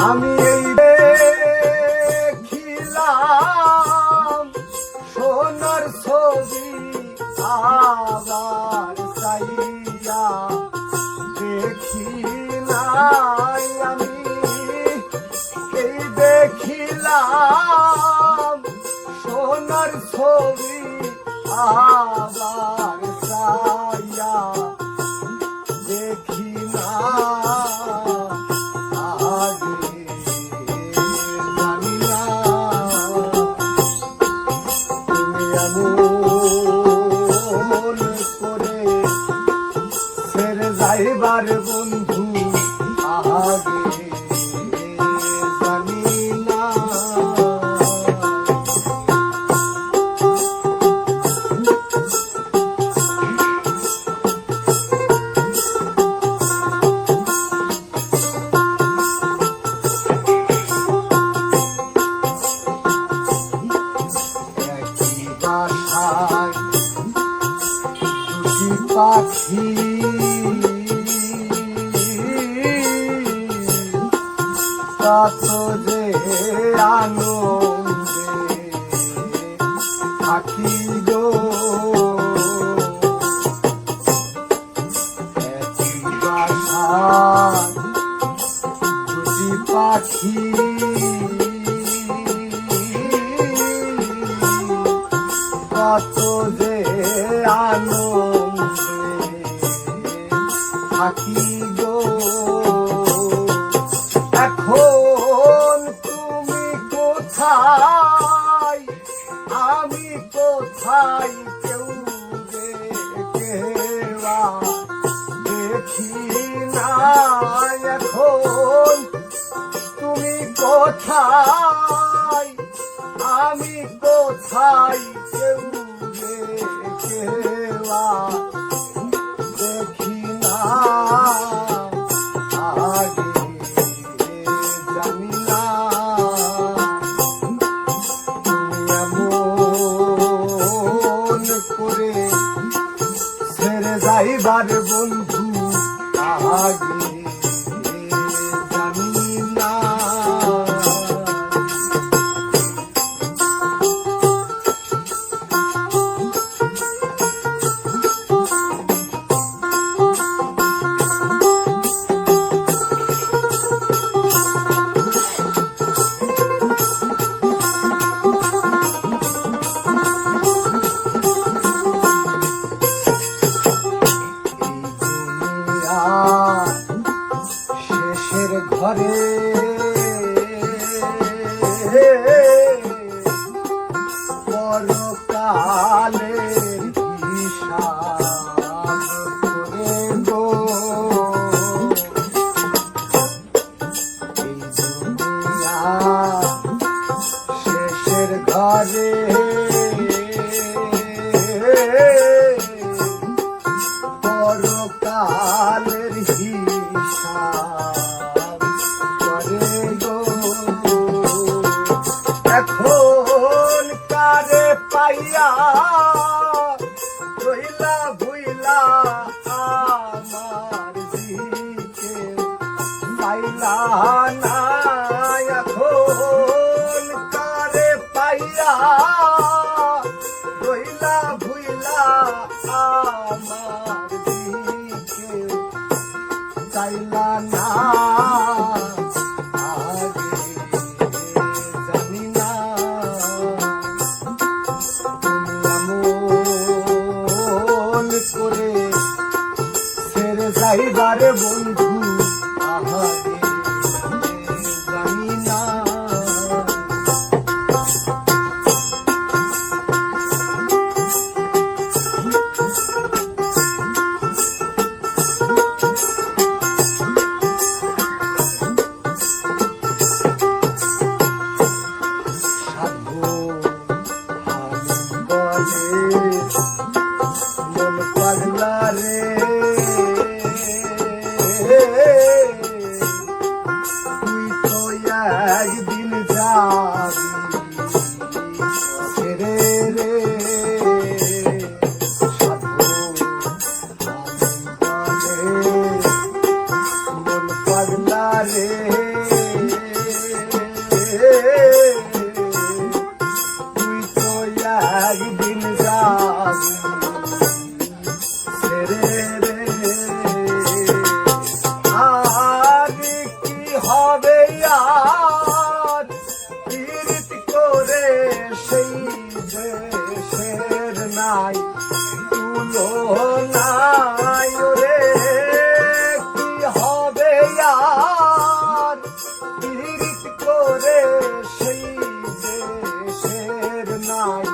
আমি এই দেখিলাম সোনার ছবি আবার চাইয়া দেখি নাই আমি এই দেখিলাম সোনার ছবি আবার চাইয়া দেখি না যাইবার বন্ধু আগে জানি না একই বাসায় দুটি পাখি কত যে আনন্দে থাকি গো একই বাসায় দুটি পাখি কত যে আনন্দে থাকি গো এখন তুমি কোথায় আমি কোথায় কেউ দেখিবা দেখি না এখন তুমি কোথায় আমি কোথায় কেউ দেখিবা দেখি না যাইবার বন্ধু আগে জানি না শেষের ঘরে পরকালের হিসাব করে গো এই দুনিয়া শেষের ঘরে পরকালের হিসাব করে গো এখন কারে পাইয়া রইলা ভুইলা আমার দিকে পাইলা না এখন কারে পাইয়া রইলা ভুইলা আমার চাইলা না আগে জানি না মন করে ছেড়ে যাইবার বন্ধু আহারে জানি না মন পাগলা রে তুই তো একদিন যাবি ছেড়ে রে মন পাগলা রে আর পীড়িত করে সেই দেশের নাই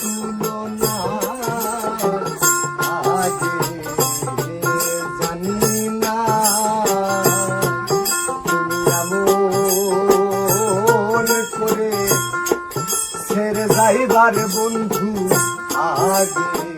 তুলনা আগে জানি না তুমি এমন করে ছেড়ে যাইবার বন্ধু আগে